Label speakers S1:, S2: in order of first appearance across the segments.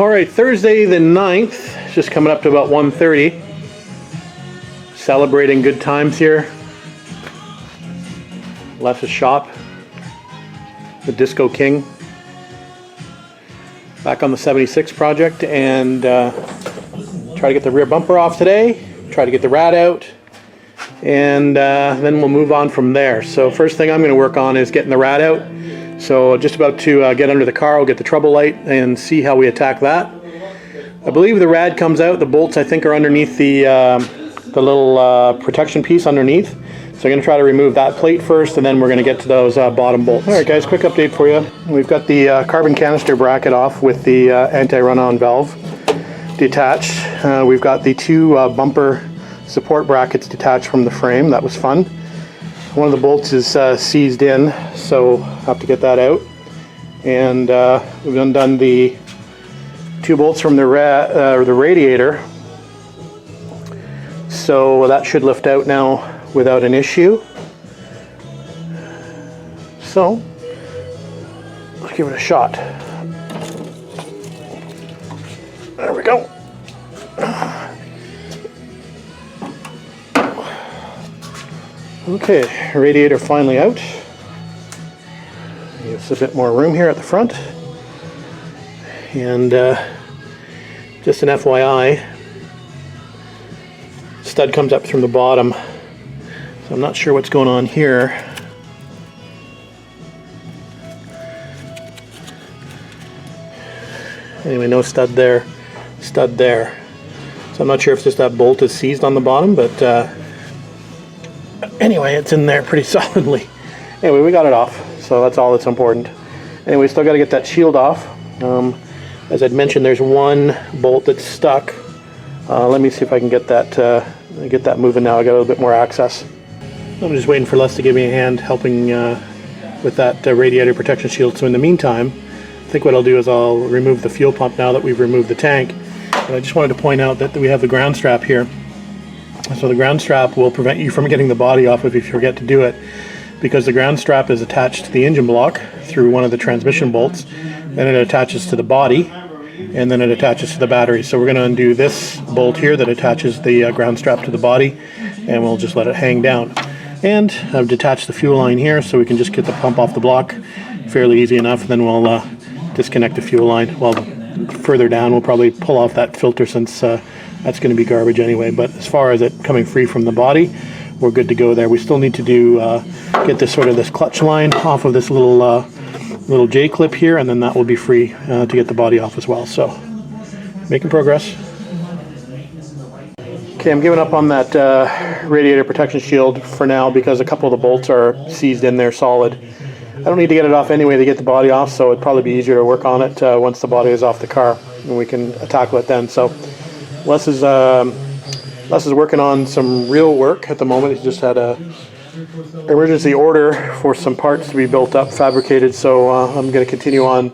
S1: Alright, Thursday the 9th, just coming up to about 1:30. Celebrating good times here. Left a shop. The Disco King. Back on the 76 project, and try to get the rear bumper off today. Try to get the rad out. And then we'll move on from there. So first thing I'm going to work on is getting the rad out. So just about to get under the car, I'll get the trouble light and see how we attack that. I believe the rad comes out. The bolts I think are underneath the little protection piece underneath. So I'm going to try to remove that plate first, and then we're going to get to those bottom bolts. Alright guys, quick update for you. We've got the carbon canister bracket off with the anti-run-on valve detached. We've got the two bumper support brackets detached from the frame. That was fun. One of the bolts is seized in, so I have to get that out. And we've undone the two bolts from the radiator. So that should lift out now without an issue. So let's give it a shot. There we go. Okay, radiator finally out. Gives a bit more room here at the front. And just an FYI, stud comes up from the bottom. So I'm not sure what's going on here. Anyway, no stud there, stud there. So I'm not sure if just that bolt is seized on the bottom, but anyway, it's in there pretty solidly. Anyway, we got it off, so that's all that's important. Anyway, still got to get that shield off. As I'd mentioned, there's one bolt that's stuck. Let me see if I can get that moving now. I got a little bit more access. I'm just waiting for Les to give me a hand helping with that radiator protection shield. So in the meantime, I think what I'll do is I'll remove the fuel pump now that we've removed the tank. And I just wanted to point out that we have the ground strap here. So the ground strap will prevent you from getting the body off if you forget to do it, because the ground strap is attached to the engine block through one of the transmission bolts, then it attaches to the body, and then it attaches to the battery. So we're going to undo this bolt here that attaches the ground strap to the body, and we'll just let it hang down. And I've detached the fuel line here so we can just get the pump off the block fairly easy enough. Then we'll disconnect the fuel line. Well, further down we'll probably pull off that filter, since that's going to be garbage anyway. But as far as it coming free from the body, we're good to go there. We still need to do get this clutch line off of this little J clip here, and then that will be free to get the body off as well. So making progress. Okay, I'm giving up on that radiator protection shield for now because a couple of the bolts are seized in there solid. I don't need to get it off anyway to get the body off, so it'd probably be easier to work on it once the body is off the car, and we can tackle it then. So Les is working on some real work at the moment. He's just had a emergency order for some parts to be built up, fabricated, so I'm going to continue on.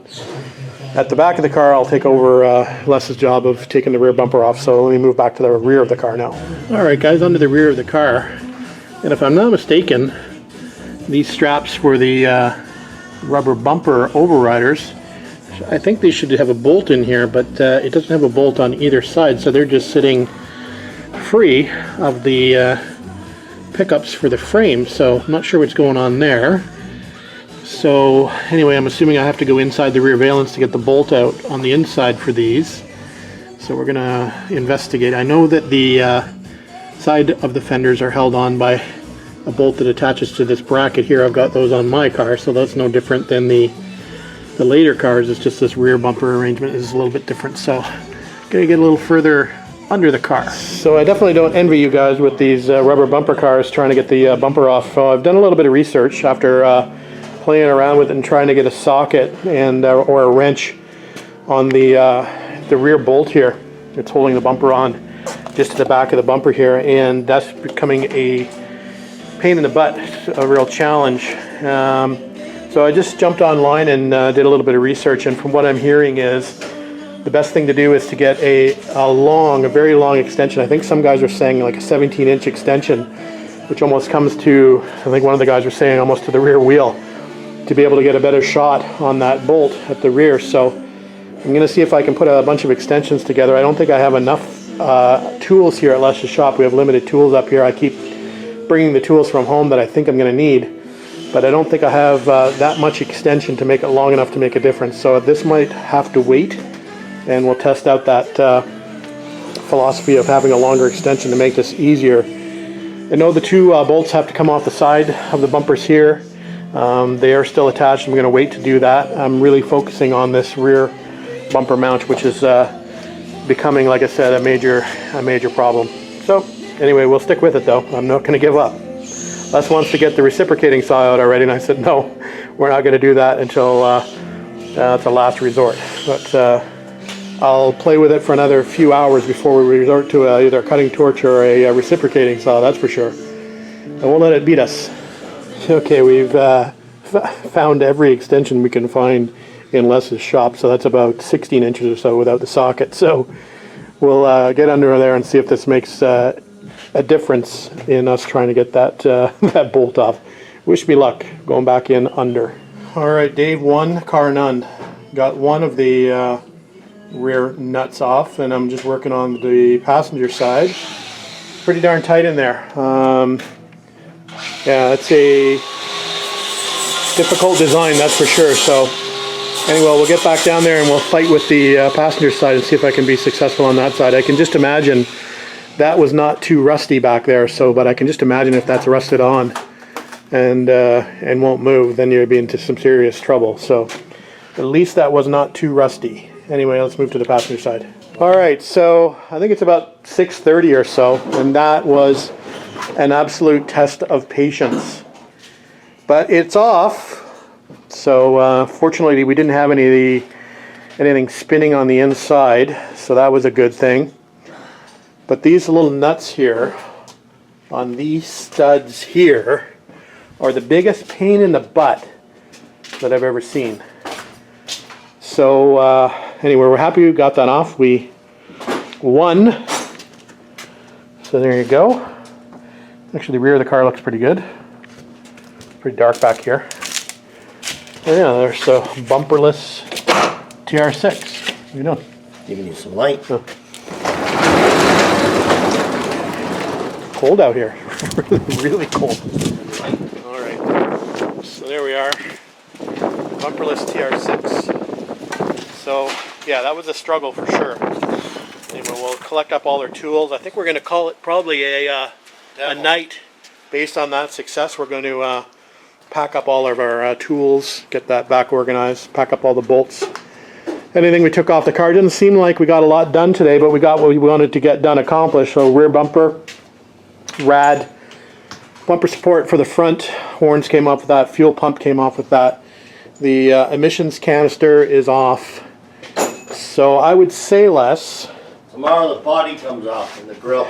S1: At the back of the car, I'll take over Les's job of taking the rear bumper off, so let me move back to the rear of the car now. Alright guys, onto the rear of the car, and if I'm not mistaken, these straps were the rubber bumper overriders. I think they should have a bolt in here, but it doesn't have a bolt on either side, so they're just sitting free of the pickups for the frame, so I'm not sure what's going on there. So anyway, I'm assuming I have to go inside the rear valence to get the bolt out on the inside for these. So we're gonna investigate. I know that the side of the fenders are held on by a bolt that attaches to this bracket here. I've got those on my car, so that's no different than the later cars. It's just this rear bumper arrangement is a little bit different. So gotta get a little further under the car. So I definitely don't envy you guys with these rubber bumper cars trying to get the bumper off. So I've done a little bit of research after playing around with it and trying to get a socket and or a wrench on the rear bolt here. It's holding the bumper on just to the back of the bumper here, and that's becoming a pain in the butt, a real challenge. So I just jumped online and did a little bit of research, and from what I'm hearing is the best thing to do is to get a very long extension. I think some guys are saying like a 17-inch extension, which almost comes to, I think one of the guys was saying almost to the rear wheel, to be able to get a better shot on that bolt at the rear. So I'm going to see if I can put a bunch of extensions together. I don't think I have enough tools here at Les's shop. We have limited tools up here. I keep bringing the tools from home that I think I'm going to need, but I don't think I have that much extension to make it long enough to make a difference. So this might have to wait, and we'll test out that philosophy of having a longer extension to make this easier. I know the two bolts have to come off the side of the bumpers here. They are still attached. I'm going to wait to do that. I'm really focusing on this rear bumper mount, which is becoming, like I said, a major problem. So anyway, we'll stick with it though. I'm not going to give up. Les wants to get the reciprocating saw out already, and I said no, we're not going to do that until it's a last resort. But I'll play with it for another few hours before we resort to either a cutting torch or a reciprocating saw, that's for sure. I won't let it beat us. Okay, we've found every extension we can find in Les's shop, so that's about 16 inches or so without the socket. So we'll get under there and see if this makes a difference in us trying to get that that bolt off. Wish me luck going back in under. All right, Dave 1, car none. Got one of the rear nuts off, and I'm just working on the passenger side. Pretty darn tight in there. Yeah, it's a difficult design, that's for sure. So anyway, we'll get back down there and we'll fight with the passenger side and see if I can be successful on that side. I can just imagine that was not too rusty back there, so but I can just imagine if that's rusted on and won't move, then you'd be into some serious trouble. So at least that was not too rusty. Anyway, let's move to the passenger side. All right, so I think it's about 6:30 or so, and that was an absolute test of patience. But it's off. So fortunately, we didn't have anything spinning on the inside, so that was a good thing. But these little nuts here on these studs here are the biggest pain in the butt that I've ever seen. So anyway, we're happy we got that off. We won. So there you go. Actually, the rear of the car looks pretty good. Pretty dark back here. And yeah, there's the bumperless TR6. What are you doing?
S2: Giving you some light.
S1: Oh. Cold out here. really cold. All right. So there we are. Bumperless TR6. So yeah, that was a struggle for sure. Anyway, we'll collect up all our tools. I think we're going to call it probably a night. Based on that success, we're going to pack up all of our tools, get that back organized, pack up all the bolts. Anything we took off the car. It didn't seem like we got a lot done today, but we got what we wanted to get done accomplished. So rear bumper, rad, bumper support for the front, horns came off with that, fuel pump came off with that. The emissions canister is off. So I would say, Les,
S2: tomorrow the body comes off and the grill.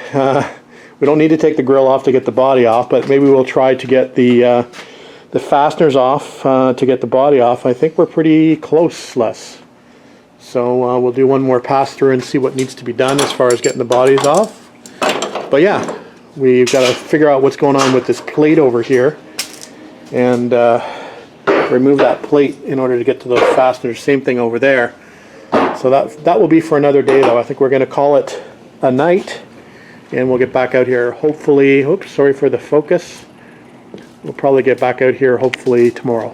S1: We don't need to take the grill off to get the body off, but maybe we'll try to get the fasteners off to get the body off. I think we're pretty close, Les. So we'll do one more pass through and see what needs to be done as far as getting the bodies off. But yeah, we've got to figure out what's going on with this plate over here and remove that plate in order to get to those fasteners. Same thing over there. So that will be for another day though. I think we're going to call it a night, and we'll get back out here hopefully. Oops, sorry for the focus. We'll probably get back out here hopefully tomorrow.